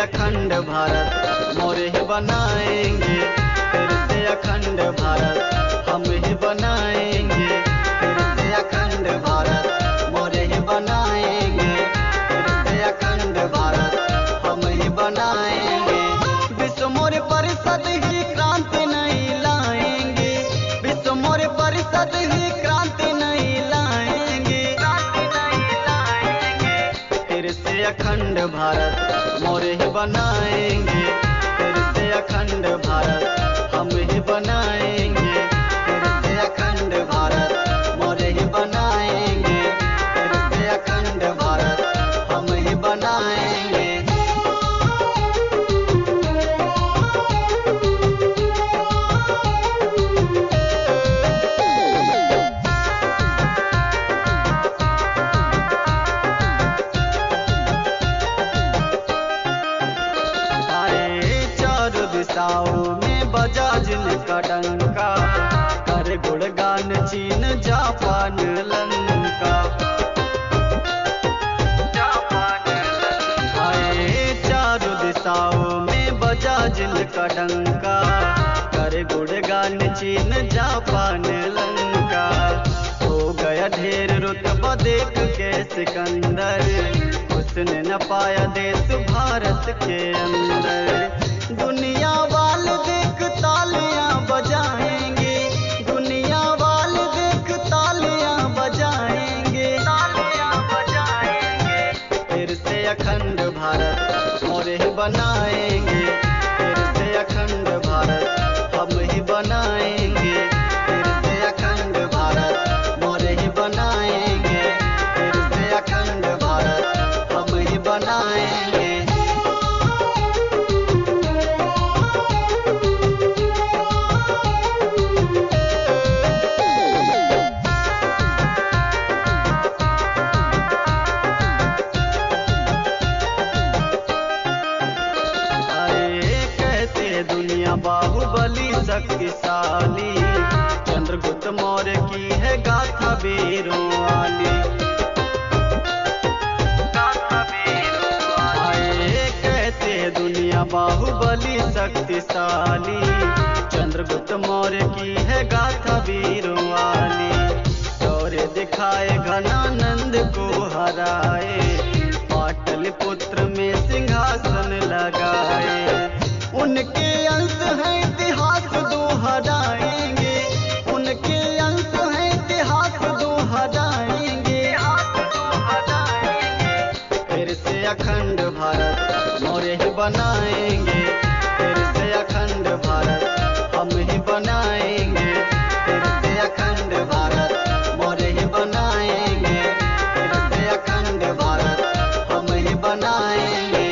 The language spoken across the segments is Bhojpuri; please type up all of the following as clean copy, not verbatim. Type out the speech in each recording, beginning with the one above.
अखंड भारत मोरे ही बनाएंगे, फिर से अखंड भारत हम ही बनाएंगे, फिर से अखंड भारत मोरे ही बनाएंगे, फिर से अखंड भारत हम ही बनाएंगे। विश्व मौर्य परिषद ही क्रांति नहीं लाएंगे, विश्व मौर्य परिषद ही क्रांति नहीं लाएंगे, क्रांति नहीं लाएंगे। फिर से अखंड भारत मोरे ही बनाएंगे, फिर से अखंड भारत हम ही बनाएंगे, फिर से अखंड भारत मोरे ही बनाएंगे, फिर से अखंड भारत हम ही बनाएंगे। में बजा जिनका डंका, कर गुणगान चीन जापान लंका, आए चारों दिशाओं में बजा जिनका डंका, कर गुणगान चीन जापान लंका। हो गया ढेर रुतबा देख के सिकंदर, उसने न पाया देश भारत के अंदर। दुनिया वाले देख तालियां बजाएंगे, दुनिया वाले देख तालियां बजाएंगे, तालियां बजाएंगे। फिर से अखंड भारत मोरे ही बनाएंगे, फिर से अखंड भारत हम ही बनाएंगे, फिर से अखंड भारत मोरे ही बनाएंगे, फिर से अखंड भारत हम ही बनाएंगे। बाहुबली शक्तिशाली, चंद्रगुप्त मौर्य की है गाथा वीरों वाली, आए कहते दुनिया बाहुबली शक्तिशाली, चंद्रगुप्त मौर्य की है गाथा वीरों वाली। शौर्य दिखाए घनानंद को हराए, पाटलिपुत्र में सिंहासन लगाए। उनके अंश है इतिहास दोहराएंगे, उनके अंश है इतिहास दोहराएंगे, फिर से अखंड भारत मोरे ही बनाएंगे, फिर से अखंड भारत हम ही बनाएंगे, फिर से अखंड भारत मोरे ही बनाएंगे, फिर से अखंड भारत हम ही बनाएंगे।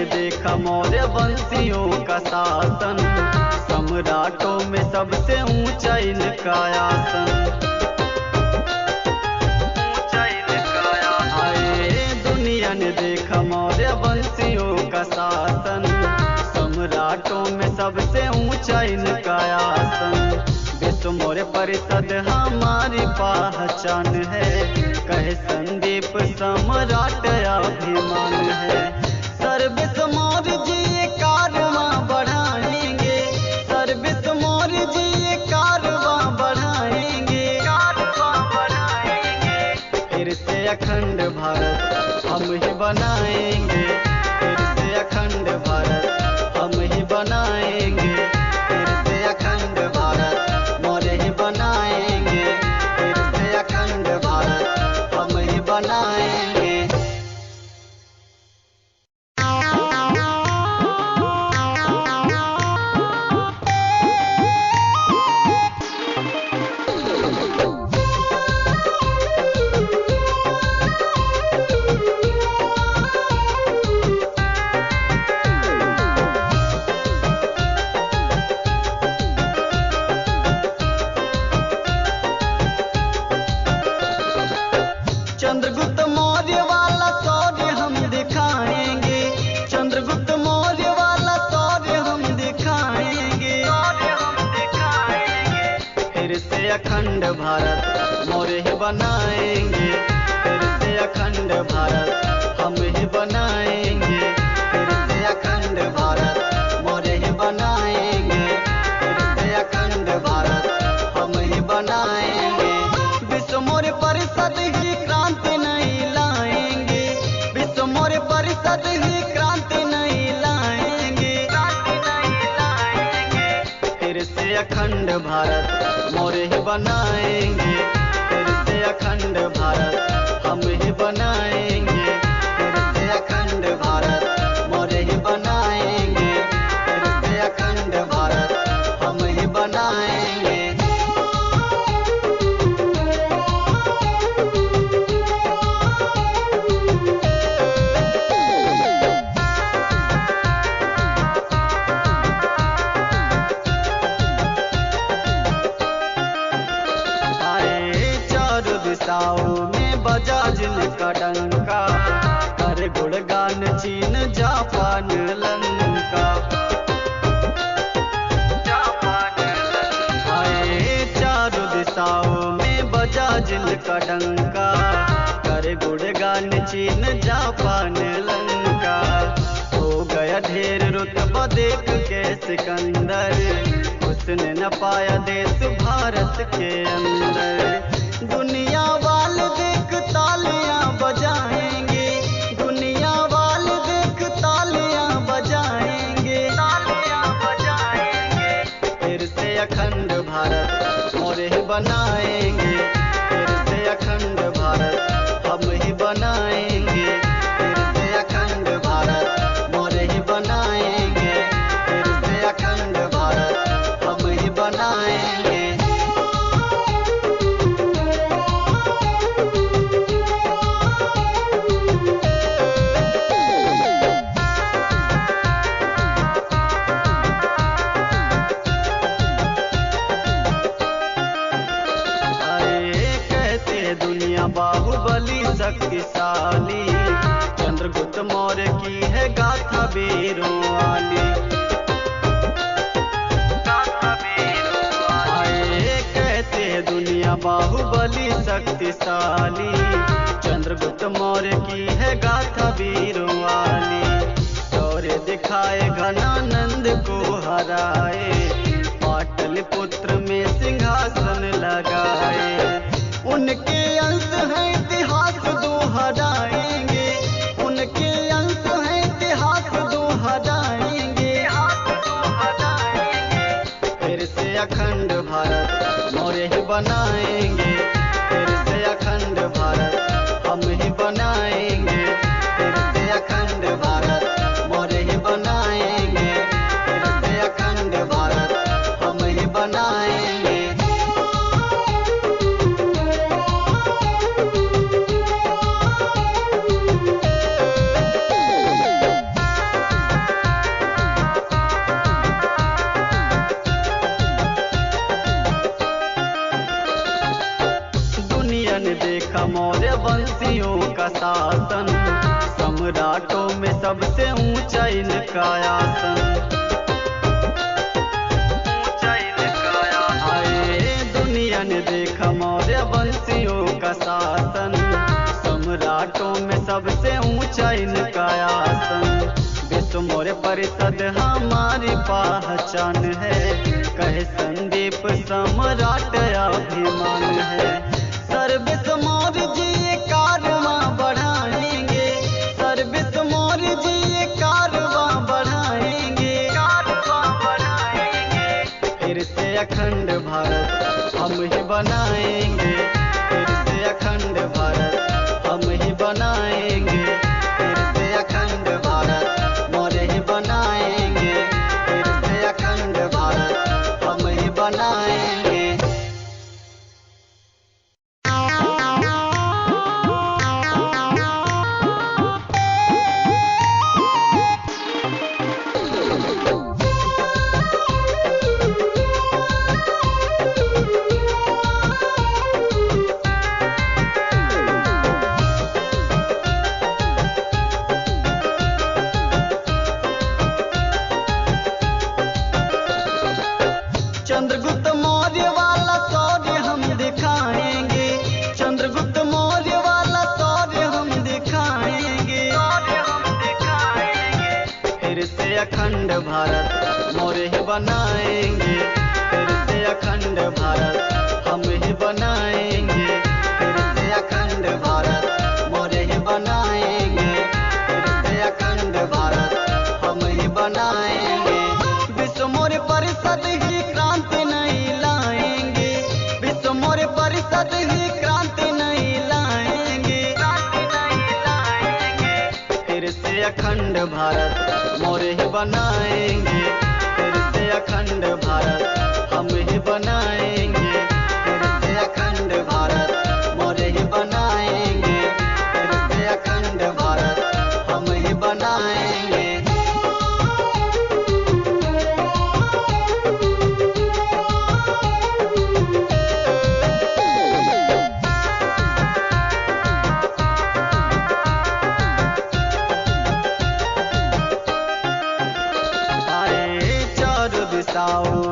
देखा मौर्य वंशियों का शासन, सम्राटों में सबसे ऊंचा इनका आसन, आए दुनिया ने देखा मौर्य वंशियों का शासन, सम्राटों में सबसे ऊंचा इनका आसन। विश्व मौर्य परिषद हमारी पहचान है, कहे संदीप सम्राट अभिमान है। सर्विस मौर्य जी ये कारवां बढ़ाएंगे, सर्विस मौर्य जी ये कारवां बढ़ाएंगे, कारवां बढ़ाएंगे। फिर से अखंड भारत हम ही बनाएंगे, फिर से अखंड भारत हम ही बनाएंगे, फिर से अखंड भारत मोरे ही बनाएंगे, फिर से अखंड भारत हम ही बनाएंगे। फिर से अखंड भारत मोरे ही बनाएंगे, फिर से अखंड भारत हम ही बनाएंगे, फिर से अखंड भारत मोरे ही बनाएंगे, फिर से अखंड भारत हम ही बनाएंगे। विश्व मौर्य परिषद ही क्रांति नहीं लाएंगे, विश्व मौर्य परिषद ही क्रांति नहीं लाएंगे, क्रांति नहीं लाएंगे। फिर से अखंड भारत मोरे ही बनाएंगे, फिर से अखंड भारत हम ही बनाएंगे, फिर से अखंड भारत मोरे ही बनाएंगे, फिर से अखंड भारत हम ही बनाएंगे। में बजा जिनका डंका, कर गुणगान चीन जापान लंका, आए चारों दिशाओं में बजा जिनका डंका, कर गुणगान चीन जापान लंका। हो गया ढेर रुतबा देख के सिकंदर, उसने न पाया देश भारत के अंदर। दुनिया वाले देख तालियां बजाएंगे, दुनिया वाले देख तालियां बजाएंगे, तालियां बजाएंगे। फिर से अखंड भारत मोरे ही बनाएंगे, फिर से अखंड भारत हम ही बनाएंगे, फिर से अखंड भारत मोरे ही बनाएंगे, फिर से अखंड भारत हम ही बनाएंगे। बाहुबली शक्तिशाली, चंद्रगुप्त मौर्य की है गाथा वीरों वाली, आए कहते हैं दुनिया बाहुबली शक्तिशाली, चंद्रगुप्त मौर्य की है गाथा वीरों वाली। शौर्य दिखाए घनानंद को हराए, पाटलिपुत्र में सिंहासन लगाए। उनके अंश है इतिहास दोहराएंगे, उनके अंश है इतिहास दोहराएंगे। फिर से अखंड भारत मोरे ही बनाएंगे, फिर से अखंड भारत हम ही बनाएंगे, फिर से अखंड भारत मोरे ही बनाएंगे, फिर से अखंड भारत हम ही बनाएंगे। देखा मौर्य वंशियों का शासन, सम्राटों में सबसे ऊंचा इनका आसन। आए दुनिया ने देखा मौर्य वंशियों का शासन, सम्राटों में सबसे ऊंचा इनका आसन। विश्व मौर्य परिषद हमारी पहचान है, कहे संदीप सम्राट अभिमान है। सर्विस मौर्य जी ये कारवां बढ़ाएंगे, सर्विस मौर्य जी ये कारवां बढ़ाएंगे, कारवां बढ़ाएंगे। फिर से अखंड भारत हम ही बनाएंगे, फिर से अखंड भारत हम ही बनाएंगे, फिर से अखंड भारत मौर्य ही बनाएंगे, फिर से अखंड भारत हम ही बनाएंगे। चंद्रगुप्त मौर्य वाला शौर्य हम दिखाएंगे, चंद्रगुप्त मौर्य वाला शौर्य हम दिखाएंगे। फिर से अखंड भारत मौर्य ही बनाएंगे, फिर से अखंड भारत हम ही बनाएंगे, फिर से अखंड भारत मौर्य ही बनाएंगे, फिर से अखंड भारत हम ही बनाएंगे। विश्व मौर्य परिषद ही क्रांति नहीं लाएंगे, विश्व मौर्य परिषद ही क्रांति नहीं लाएंगे, क्रांति नहीं लाएंगे। फिर से अखंड भारत मौर्य ही बनाएंगे, फिर से अखंड भारत हम ही बनाएंगे, फिर से अखंड भारत मौर्य ही बनाएंगे, फिर से अखंड भारत हम ही बनाएंगे।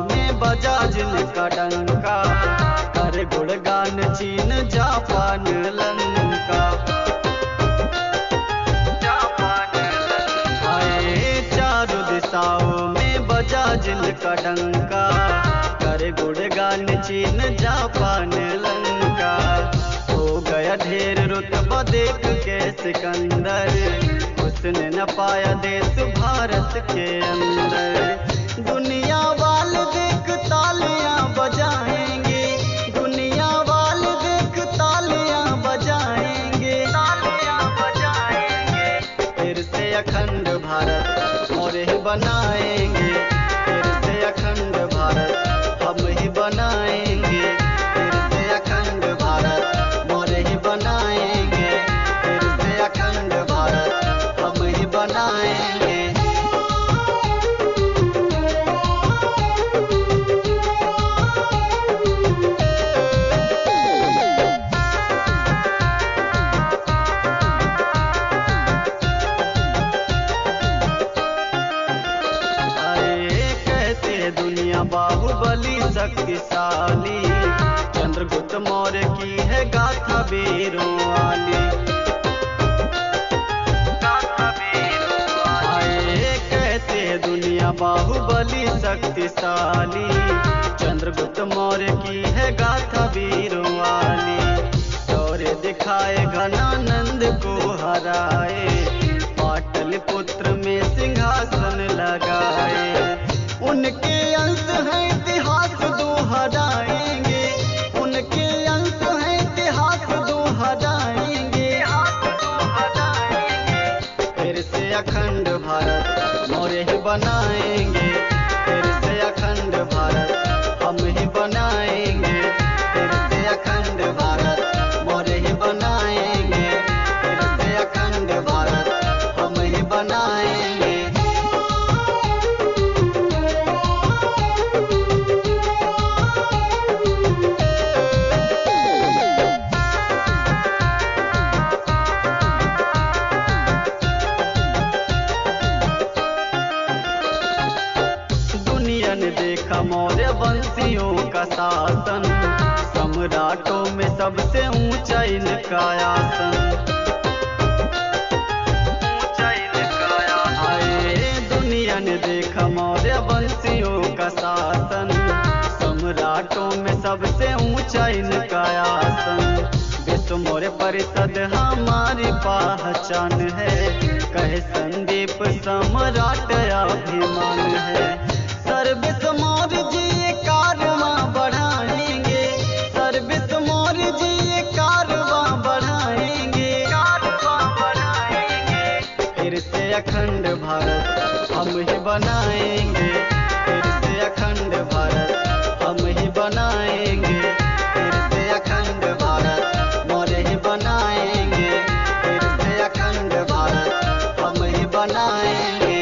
में बजा जिनका डंका, कर गुणगान चीन जापान लंका। आए चारों दिशाओं में बजा जिनका डंका, कर गुणगान चीन जापान लंका। हो गया ढेर रुतबा देख के सिकंदर, उसने न पाया देश भारत के अंदर। दुनिया वाले देख तालियां बजाएंगे, दुनिया वाले देख तालियां बजाएंगे, तालियां बजाएंगे। फिर से अखंड भारत मौर्य ही बनाएंगे, फिर से अखंड भारत हम ही बनाएंगे, फिर से अखंड भारत मौर्य ही बनाएंगे, फिर से अखंड भारत हम ही बनाएंगे। बाहुबली शक्तिशाली, चंद्रगुप्त मौर्य की है गाथा वीरों वाली। आए कहते दुनिया बाहुबली शक्तिशाली, चंद्रगुप्त मौर्य की है गाथा वीरों वाली। शौर्य दिखाए घनानंद को हराए, पाटलिपुत्र में सिंहासन लगाए। उनके अंश है इतिहास दोहराएंगे, उनके अंश है इतिहास दोहराएंगे। फिर से अखंड भारत मौर्य ही बनाएंगे, फिर से अखंड भारत हम ही बनाएंगे, फिर से अखंड भारत मौर्य ही बनाएंगे, फिर से अखंड भारत हम ही बनाएंगे। देखा मौर्य वंशियों का शासन, सम्राटों में सबसे ऊंचा इनका आसन। आए दुनिया ने देखा मौर्य वंशियों का शासन, सम्राटों में सबसे ऊंचा इनका आसन। विश्व मौर्य परिषद हमारी पहचान है, कहे संदीप सम्राट अभिमान है। सर्विस मौर्य जी ये कारवां बढ़ाएंगे, सर्विस मौर्य जी ये कारवां बढ़ाएंगे, कारवां बढ़ाएंगे। फिर से अखंड भारत हम ही बनाएंगे, फिर से अखंड भारत हम ही बनाएंगे, फिर से अखंड भारत मौर्य ही बनाएंगे, फिर से अखंड भारत हम ही बनाएंगे।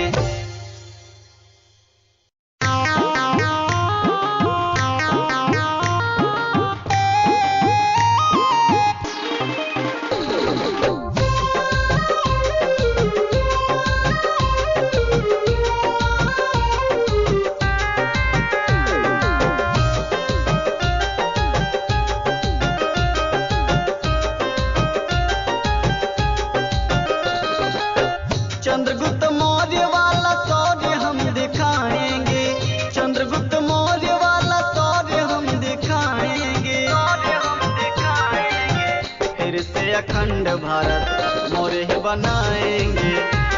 अखंड भारत मोरे ही बनाएंगे,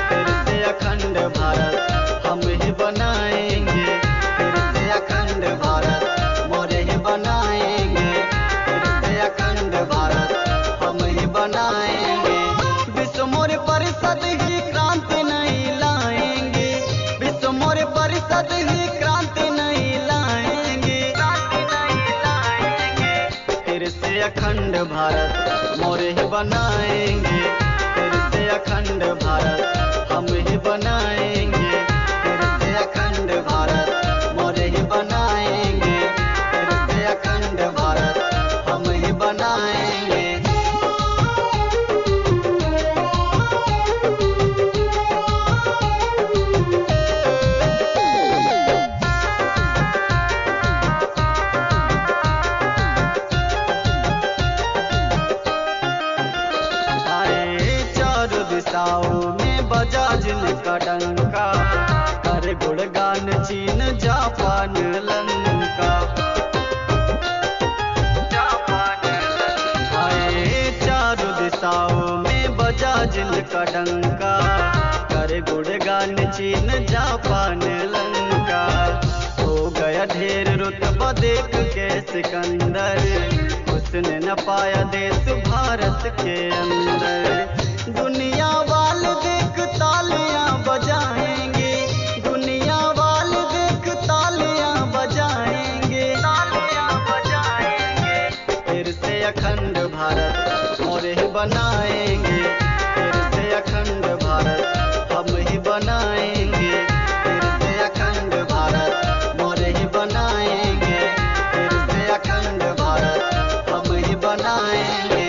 फिर से अखंड भारत हम ही बनाएंगे, फिर से अखंड भारत मोरे ही बनाएंगे, फिर से अखंड भारत हम ही बनाएंगे। विश्व मौर्य परिषद ही क्रांति नहीं लाएंगे, विश्व मौर्य परिषद ही क्रांति नहीं लाएंगे, क्रांति नहीं लाएंगे। फिर से अखंड भारत मोरे ही बनाएंगे, फिर से अखंड भारत हम ही बनाएंगे, फिर से अखंड भारत मोरे ही बनाएंगे, फिर से अखंड भारत हम ही बनाएंगे। में बजा जिनका डंका, कर गुणगान चीन जापान लंका, आए चारों दिशाओं में बजा जिनका डंका, कर गुणगान चीन जापान लंका। हो गया ढेर रुतबा देख के सिकंदर, उसने न पाया देश भारत के अंदर। दुनिया वाले देख तालियां बजाएंगे, दुनिया वाले देख तालियां बजाएंगे, तालियां बजाएंगे। फिर से अखंड भारत मोरे ही बनाएंगे, फिर से अखंड भारत हम ही बनाएंगे, फिर से अखंड भारत मोरे ही बनाएंगे, फिर से अखंड भारत हम ही बनाएंगे।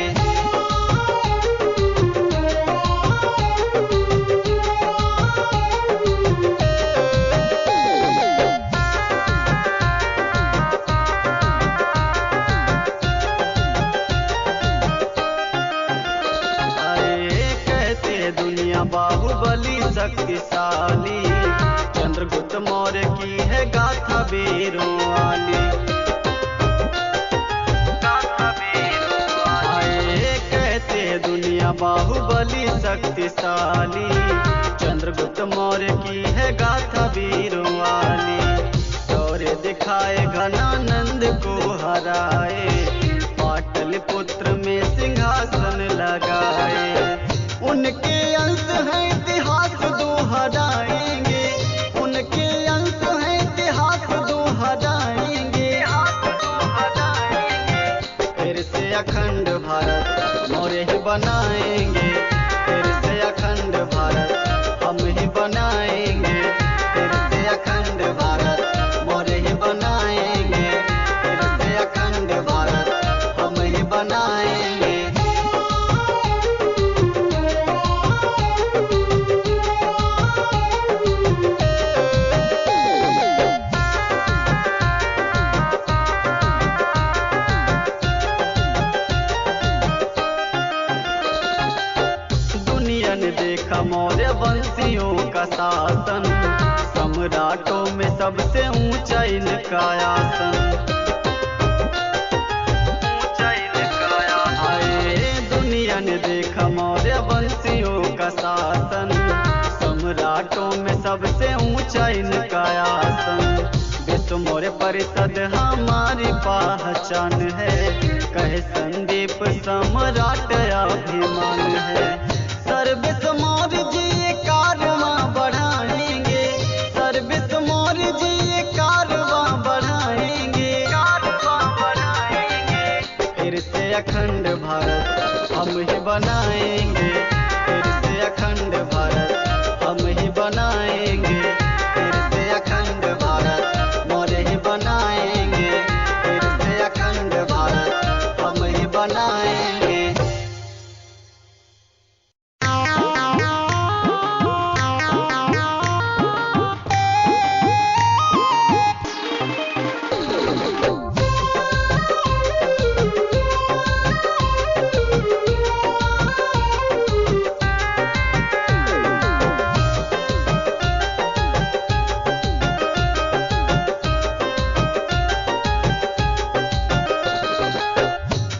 बाहुबली शक्तिशाली, चंद्रगुप्त मौर्य की है गाथा वीरों वाली, कहते दुनिया बाहुबली शक्तिशाली, चंद्रगुप्त मौर्य की है गाथा वीरों वाली। शौर्य दिखाए घनानंद को हराए, पाटलिपुत्र में सिंहासन लगाए। उनके अंश है इतिहास दोहराएंगे, उनके अंश है इतिहास दोहराएंगे। फिर से अखंड भारत मोरे ही बनाएंगे, फिर से अखंड भारत हम ही बनाएंगे, फिर से अखंड भारत मोरे ही बनाएंगे, फिर से अखंड भारत हम ही बनाएंगे। देखा मौर्य वंशियों का शासन, सम्राटों में सबसे ऊंचा इनका आसन। दुनिया ने देखा मौर्य वंशियों का शासन, सम्राटों में सबसे ऊंचा इनका आसन। विश्व मौर्य परिषद हमारी पहचान है, कहे संदीप सम्राट अभिमान है। सर्विस मौर्य जी ये कारवां बढ़ाएंगे, सर्विस मौर्य जी ये कारवां बढ़ाएंगे, कारवां बढ़ाएंगे। फिर से अखंड भारत हम ही बनाएंगे, फिर से अखंड भारत हम ही बनाएंगे, फिर से अखंड भारत मौर्य ही बनाएंगे, फिर से अखंड भारत हम ही बनाएंगे।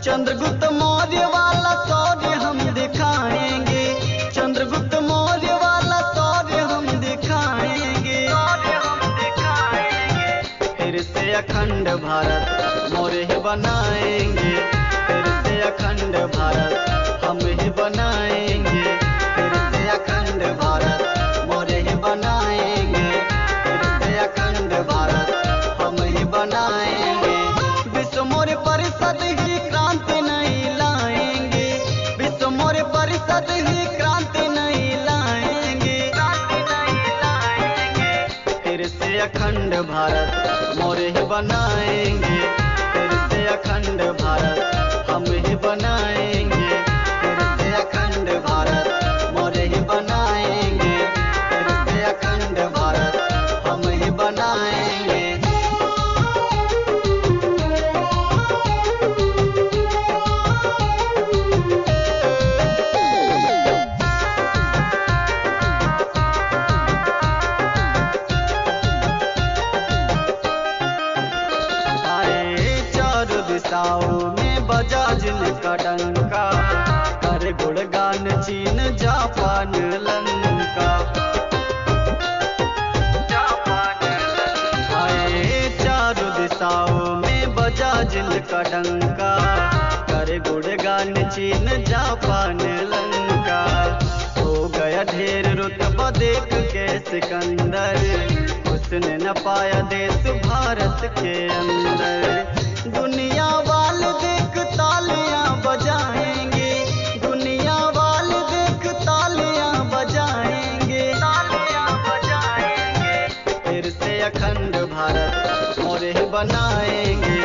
चंद्रगुप्त मौर्य वाला शौर्य भारत मोरे ही बनाएंगे, फिर से अखंड भारत हम ही बनाएंगे, फिर से अखंड भारत मोरे ही बनाएंगे, फिर से अखंड भारत हम ही बनाएंगे। विश्व मौर्य परिषद ही क्रांति नहीं लाएंगे, विश्व मौर्य परिषद ही क्रांति नहीं लाएंगे, क्रांति नहीं लाएंगे। फिर से अखंड भारत मोरे ही बनाएंगे, फिर से अखंड भारत हम ही बनाएंगे, फिर से अखंड भारत मोरे ही बनाएंगे, फिर से अखंड भारत हम ही बनाएंगे। दिशाओं में बजा जिनका डंका, कर गुणगान चीन जापान लंका, आए चारों दिशाओं में बजा जिनका डंका, कर गुणगान चीन जापान लंका। हो गया ढेर रुतबा देख के सिकंदर, उसने न पाया देश भारत के अंदर। दुनिया वाले देख तालियां बजाएंगे, दुनिया वाले देख तालियां बजाएंगे, तालियां बजाएंगे। फिर से अखंड भारत मोरे ही बनाएंगे,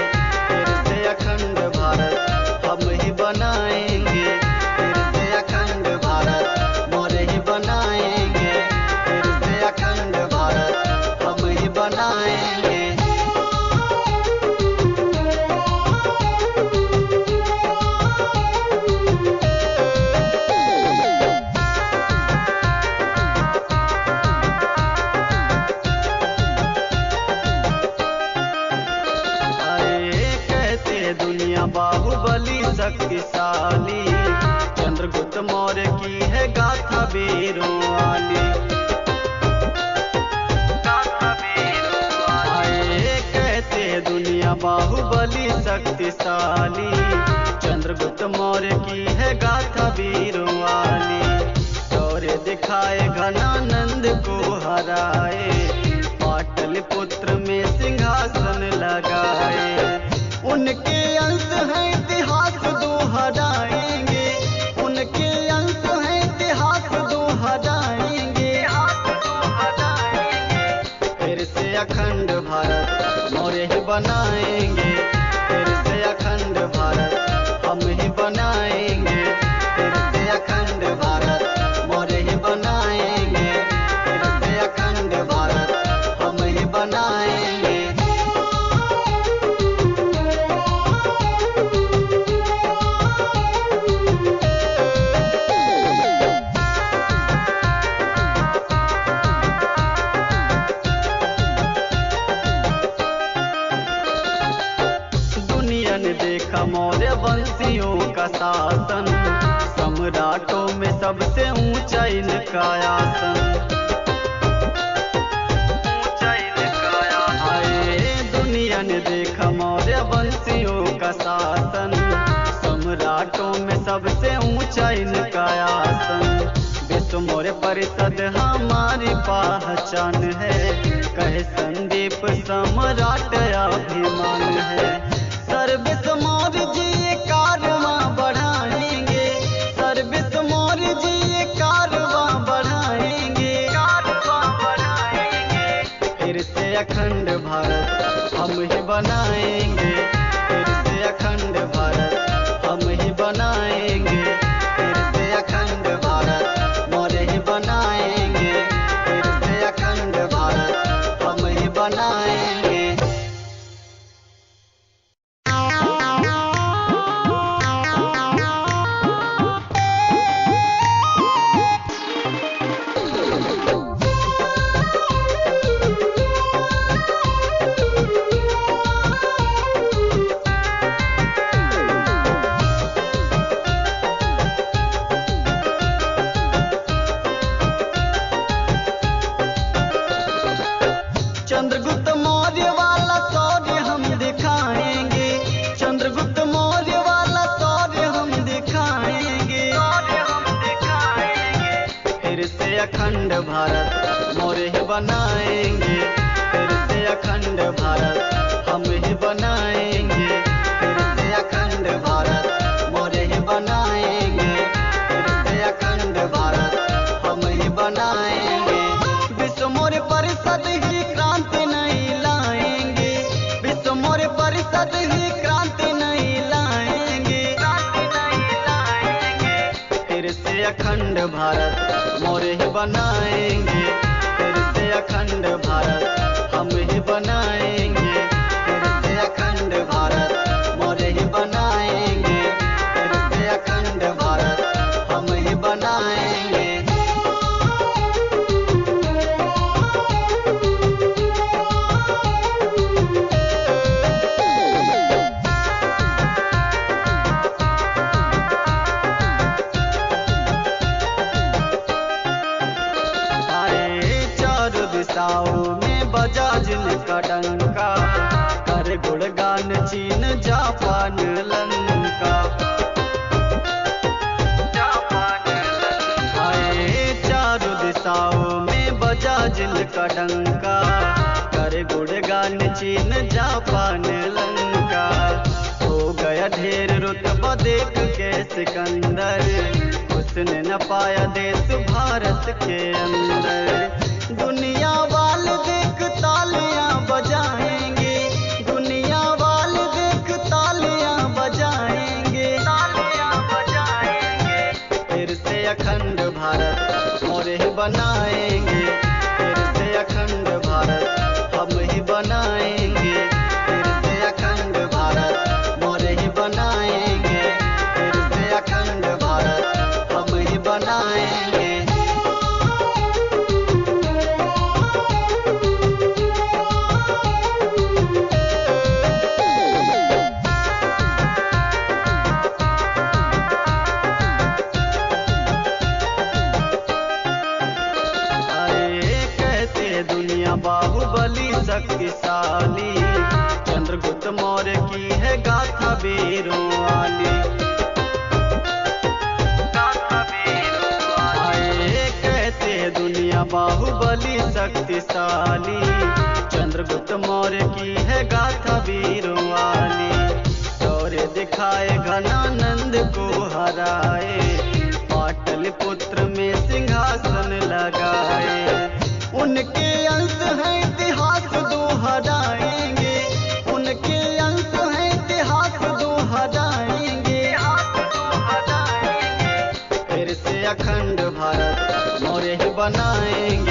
फिर से अखंड भारत हम ही बनाएंगे, फिर से अखंड भारत मोरे ही बनाएंगे, फिर से अखंड भारत हम ही बनाएंगे। दुनिया बाहुबली शक्तिशाली, चंद्रगुप्त मौर्य की है गाथा वीरों वाली, आए कहते दुनिया बाहुबली शक्तिशाली, चंद्रगुप्त मौर्य की है गाथा वीरों वाली। शौर्य दिखाए घनानंद को हराए, पाटलिपुत्र में सिंहासन लगाए। उनके अंश है इतिहास दोहराएंगे, उनके अंश है इतिहास दोहराएंगे। फिर से अखंड भारत मोरे ही बनाएंगे, फिर से अखंड भारत हम ही बनाएंगे, फिर से अखंड भारत मोरे ही बनाएंगे, फिर से अखंड भारत हम ही बनाएंगे। देखा मौर्य वंशियों का शासन, सम्राटों में सबसे ऊंचा इनका आसन। आए दुनिया ने देखा मौर्य वंशियों का शासन, सम्राटों में सबसे ऊंचा इनका आसन। विश्व मौर्य परिषद हमारी पहचान है, कहे संदीप सम्राट अभिमान है। सर्विस मौर्य जी ये कारवां बढ़ाएंगे, सर्विस मौर्य जी ये कारवां बढ़ाएंगे, कारवां बढ़ाएंगे। फिर से अखंड भारत हम ही बनाएंगे, फिर से अखंड भारत हम ही बनाएंगे, फिर से अखंड भारत मोरे ही बनाएंगे, फिर से अखंड भारत हम ही बनाएंगे। बनाएंगे फिर से अखंड भारत, हम ही बनाएंगे फिर से अखंड भारत, मोरे ही बनाएंगे फिर से अखंड भारत, हम ही बनाएंगे। विश्व मौर्य परिषद ही क्रांति नहीं लाएंगे, विश्व मौर्य परिषद ही क्रांति नहीं लाएंगे, क्रांति नहीं लाएंगे। फिर से अखंड भारत मोरे ही बनाएंगे फिर से अखंड भारत, हम ही बनाएंगे फिर से अखंड भारत, मोरे ही बनाएंगे फिर से अखंड भारत, हम ही बनाएंगे। दिशाओं में बजा जिनका डंका, कर गुणगान चीन जापान लंका, आए चारों दिशाओं में बजा जिनका डंका, कर गुणगान चीन जापान लंका। हो गया ढेर रुतबा देख के सिकंदर, उसने न पाया देश भारत के अंदर। दुनिया वाले देख तालियां बजाएंगे, दुनिया वाले देख तालियां बजाएंगे, तालियां बजाएंगे। फिर से अखंड भारत मोरे ही बनाएंगे फिर से अखंड भारत, हम ही बनाएंगे फिर से अखंड भारत, मोरे ही बनाएंगे फिर से अखंड भारत, हम ही बनाएंगे। दुनिया बाहुबली शक्तिशाली, चंद्रगुप्त मौर्य की है गाथा वीरों वाली, आए कहते दुनिया बाहुबली शक्तिशाली, चंद्रगुप्त मौर्य की है गाथा वीरों वाली। शौर्य दिखाए घनानंद को हराए, पाटलिपुत्र में सिंहासन लगाए। उनके अंश है इतिहास दोहराएंगे, उनके अंश है इतिहास दोहराएंगे। फिर से अखंड भारत मोरे ही बनाएंगे